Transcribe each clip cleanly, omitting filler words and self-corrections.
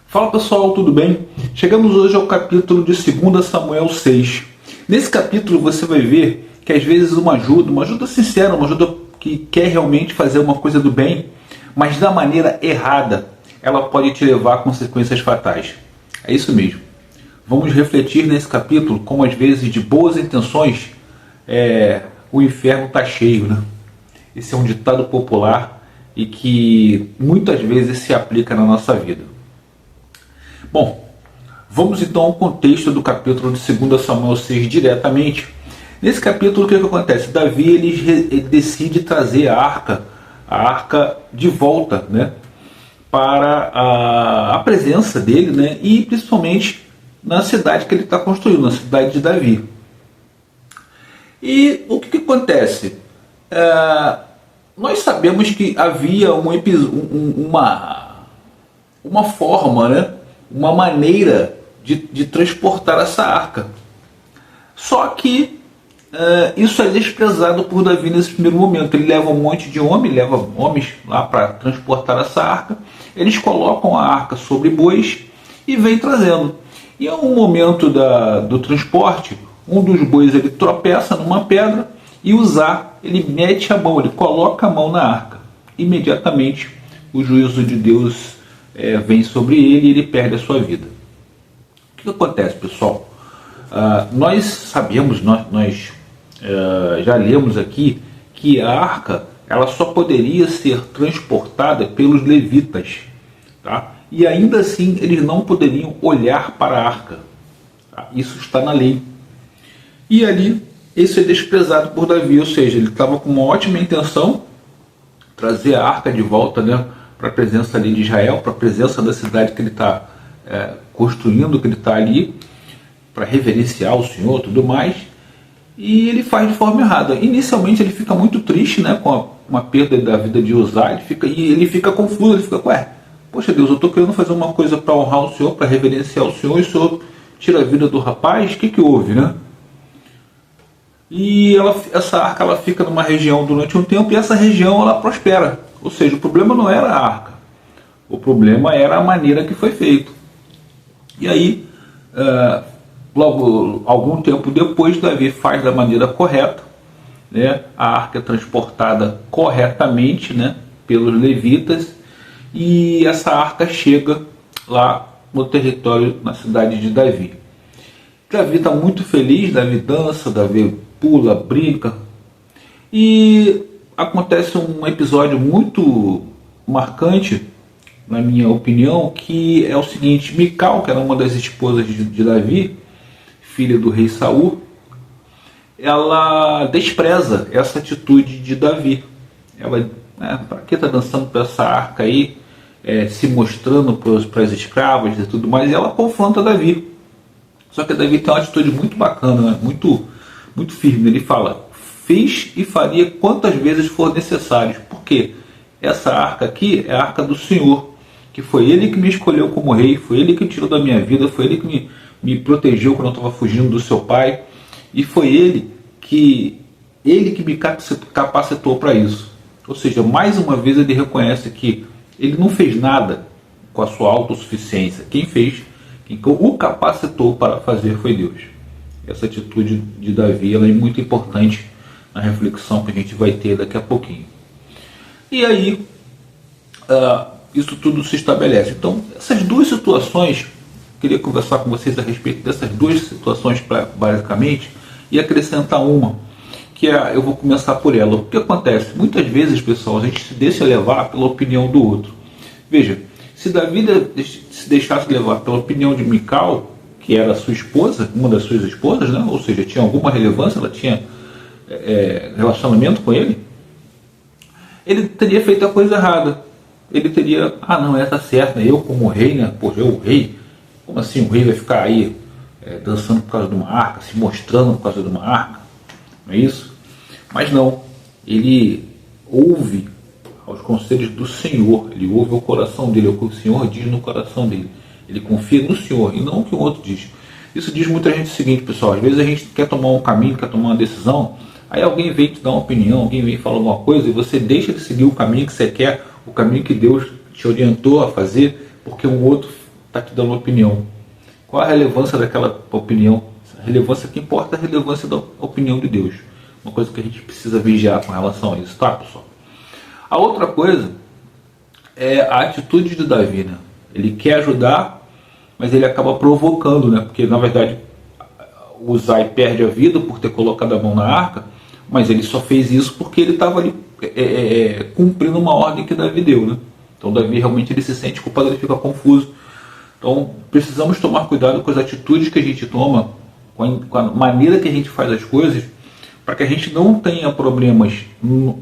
Fala pessoal, tudo bem? Chegamos hoje ao capítulo de 2 Samuel 6. Nesse capítulo você vai ver que às vezes uma ajuda sincera, uma ajuda que quer realmente fazer uma coisa do bem, mas da maneira errada, ela pode te levar a consequências fatais. É isso mesmo. Vamos refletir nesse capítulo como às vezes de boas intenções o inferno está cheio, né? Esse é um ditado popular e que muitas vezes se aplica na nossa vida. Bom, vamos então ao contexto do capítulo de 2 Samuel 6 diretamente. Nesse capítulo o que acontece? Davi ele decide trazer a arca de volta, né, para a presença dele, né, e principalmente na cidade que ele está construindo, na cidade de Davi. E o que acontece? Nós sabemos que havia uma forma, né, uma maneira de transportar essa arca. Só que isso é desprezado por Davi nesse primeiro momento. Ele leva um monte de homens, leva homens lá para transportar essa arca. Eles colocam a arca sobre bois e vem trazendo. E em um momento do transporte, um dos bois ele tropeça numa pedra e ele mete a mão, ele coloca a mão na arca. Imediatamente o juízo de Deus vem sobre ele e ele perde a sua vida. O que acontece, pessoal? Nós sabemos, nós já lemos aqui que a arca ela só poderia ser transportada pelos levitas, tá? E ainda assim eles não poderiam olhar para a arca, tá? Isso está na lei. E ali isso é desprezado por Davi, ou seja, ele estava com uma ótima intenção, trazer a arca de volta, né, para a presença ali de Israel, para a presença da cidade que ele está construindo, que ele está ali, para reverenciar o Senhor e tudo mais, e ele faz de forma errada. Inicialmente ele fica muito triste, né, com uma perda da vida de Uzá, ele fica confuso, ele fica, poxa Deus, eu estou querendo fazer uma coisa para honrar o Senhor, para reverenciar o Senhor, e o Senhor tira a vida do rapaz, o que houve, né? E essa arca ela fica numa região durante um tempo, e essa região ela prospera. Ou seja, o problema não era a arca, o problema era a maneira que foi feito. E aí, logo algum tempo depois, Davi faz da maneira correta, né? A arca é transportada corretamente, né, pelos levitas, e essa arca chega lá no território, na cidade de Davi. Davi está muito feliz, Davi dança, Davi pula, brinca, e acontece um episódio muito marcante, na minha opinião, que é o seguinte: Mical, que era uma das esposas de Davi, filha do rei Saul, ela despreza essa atitude de Davi. Ela, para que está dançando para essa arca aí, se mostrando para as escravas e tudo mais, e ela confronta Davi. Só que Davi tem uma atitude muito bacana, né? muito firme. Ele fala: fiz e faria quantas vezes for necessário. Porque essa arca aqui é a arca do Senhor, que foi Ele que me escolheu como rei, foi Ele que tirou da minha vida, foi Ele que me protegeu quando eu estava fugindo do seu pai, e foi Ele que me capacitou para isso. Ou seja, mais uma vez ele reconhece que ele não fez nada com a sua autossuficiência. Quem o capacitou para fazer foi Deus. Essa atitude de Davi ela é muito importante na reflexão que a gente vai ter daqui a pouquinho. E aí, isso tudo se estabelece. Então, essas duas situações, queria conversar com vocês a respeito dessas duas situações basicamente, e acrescentar uma, que eu vou começar por ela. O que acontece? Muitas vezes, pessoal, a gente se deixa levar pela opinião do outro. Veja, se Davi se deixasse levar pela opinião de Mical, que era sua esposa, uma das suas esposas, né? Ou seja, tinha alguma relevância, ela tinha relacionamento com ele, ele teria feito a coisa errada. Ele teria, não, essa certo, né? Eu como rei, né? Poxa, eu o rei, como assim o rei vai ficar aí dançando por causa de uma arca, se mostrando por causa de uma arca? Não é isso? Mas não, ele ouve aos conselhos do Senhor, ele ouve o coração dele, é o que o Senhor diz no coração dele. Ele confia no Senhor e não o que o outro diz. Isso diz muita gente o seguinte, pessoal: às vezes a gente quer tomar um caminho, quer tomar uma decisão, aí alguém vem te dar uma opinião, alguém vem falar alguma coisa e você deixa de seguir o caminho que você quer, o caminho que Deus te orientou a fazer, porque um outro está te dando opinião. Qual a relevância daquela opinião? A relevância que importa é a relevância da opinião de Deus. Uma coisa que a gente precisa vigiar com relação a isso, tá, pessoal? A outra coisa é a atitude de Davi, né? Ele quer ajudar, mas ele acaba provocando, né? Porque, na verdade, Uzai perde a vida por ter colocado a mão na arca, mas ele só fez isso porque ele estava ali cumprindo uma ordem que Davi deu, né? Então Davi realmente ele se sente culpado, ele fica confuso. Então precisamos tomar cuidado com as atitudes que a gente toma, com a maneira que a gente faz as coisas, para que a gente não tenha problemas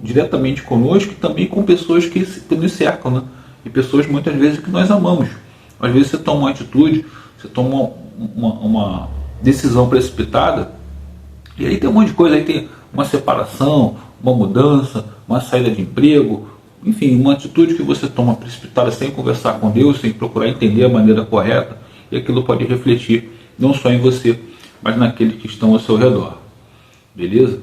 diretamente conosco e também com pessoas que nos cercam, né? E pessoas muitas vezes que nós amamos. Às vezes você toma uma atitude, você toma uma decisão precipitada, e aí tem um monte de coisa, aí tem uma separação, uma mudança, uma saída de emprego, enfim, uma atitude que você toma precipitada sem conversar com Deus, sem procurar entender a maneira correta, e aquilo pode refletir não só em você, mas naqueles que estão ao seu redor. Beleza?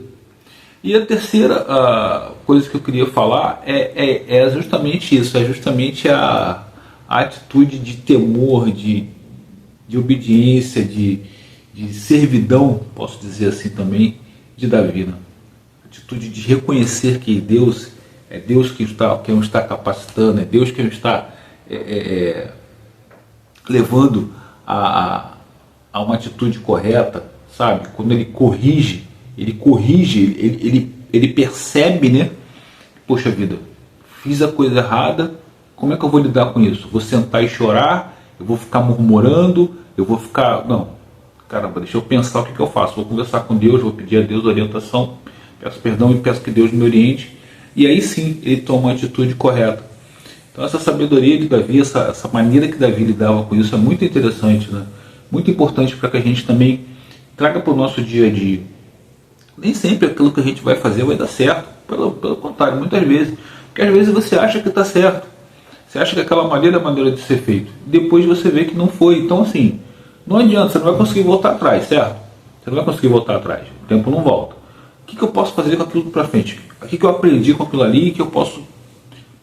E a terceira coisa que eu queria falar é justamente isso, é justamente a atitude de temor, de obediência, de servidão, posso dizer assim também, de Davi, né? Atitude de reconhecer que Deus é Deus quem o está capacitando, é Deus quem o está levando a uma atitude correta, sabe? Quando ele corrige, ele percebe, né? Poxa vida, fiz a coisa errada, como é que eu vou lidar com isso? Vou sentar e chorar? Eu vou ficar murmurando? Eu vou ficar... Não, caramba, deixa eu pensar o que eu faço. Vou conversar com Deus, vou pedir a Deus orientação, peço perdão e peço que Deus me oriente. E aí sim, ele toma uma atitude correta. Então essa sabedoria de Davi, essa maneira que Davi lidava com isso é muito interessante, né? Muito importante para que a gente também traga para o nosso dia a dia. Nem sempre aquilo que a gente vai fazer vai dar certo. Pelo contrário, muitas vezes. Porque às vezes você acha que está certo. Você acha que aquela maneira é a maneira de ser feito. Depois você vê que não foi. Então assim, não adianta, você não vai conseguir voltar atrás, certo? Você não vai conseguir voltar atrás. O tempo não volta. O que eu posso fazer com aquilo para frente? O que eu aprendi com aquilo ali que eu posso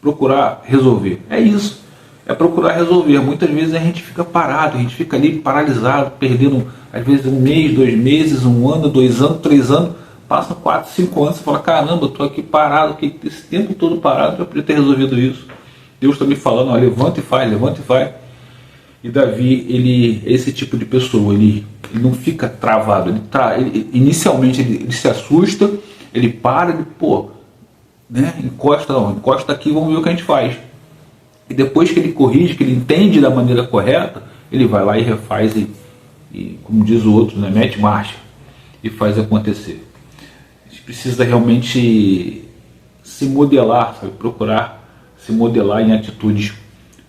procurar resolver? É isso. É procurar resolver. Muitas vezes a gente fica parado, a gente fica ali paralisado, perdendo às vezes 1 mês, 2 meses, 1 ano, 2 anos, 3 anos, passam 4, 5 anos, você fala, caramba, eu estou aqui parado, esse tempo todo parado, eu podia ter resolvido isso. Deus está me falando, ó, levanta e faz, levanta e faz. E Davi, ele é esse tipo de pessoa, ele não fica travado, inicialmente ele se assusta, ele para, né, encosta aqui, vamos ver o que a gente faz. E depois que ele corrige, que ele entende da maneira correta, ele vai lá e refaz e como diz o outro, né, mete marcha e faz acontecer. A gente precisa realmente se modelar, sabe, procurar se modelar em atitudes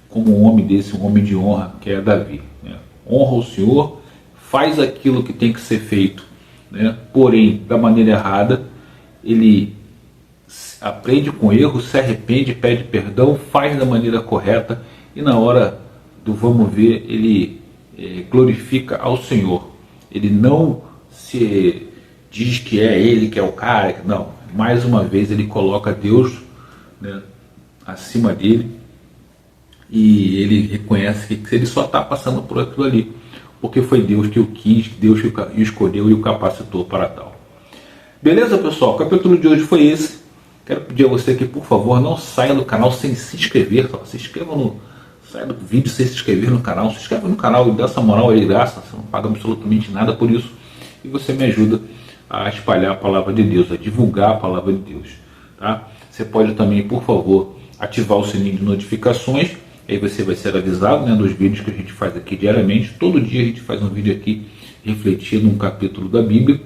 como um homem desse, um homem de honra, que é Davi, né? Honra o Senhor, faz aquilo que tem que ser feito, né? Porém, da maneira errada, ele aprende com erro, se arrepende, pede perdão, faz da maneira correta e na hora do vamos ver, ele glorifica ao Senhor. Ele não se diz que é ele que é o cara, não. Mais uma vez ele coloca Deus, né, acima dele e ele reconhece que ele só está passando por aquilo ali, porque foi Deus que o quis, Deus que o escolheu e o capacitou para tal. Beleza, pessoal? O capítulo de hoje foi esse. Quero pedir a você que, por favor, não saia do canal sem se inscrever. Se inscreva saia do vídeo sem se inscrever no canal. Se inscreva no canal e dá essa moral aí, graça. Você não paga absolutamente nada por isso. E você me ajuda a espalhar a palavra de Deus, a divulgar a palavra de Deus. Tá? Você pode também, por favor, ativar o sininho de notificações. Aí você vai ser avisado, né, dos vídeos que a gente faz aqui diariamente. Todo dia a gente faz um vídeo aqui refletindo um capítulo da Bíblia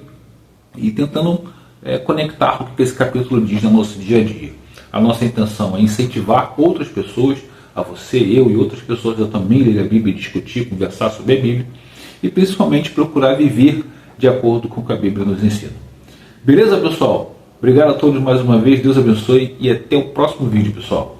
e tentando conectar o que esse capítulo diz no nosso dia a dia. A nossa intenção é incentivar outras pessoas, a você, eu e outras pessoas, eu também ler a Bíblia, discutir, conversar sobre a Bíblia e principalmente procurar viver de acordo com o que a Bíblia nos ensina. Beleza, pessoal? Obrigado a todos mais uma vez, Deus abençoe e até o próximo vídeo, pessoal.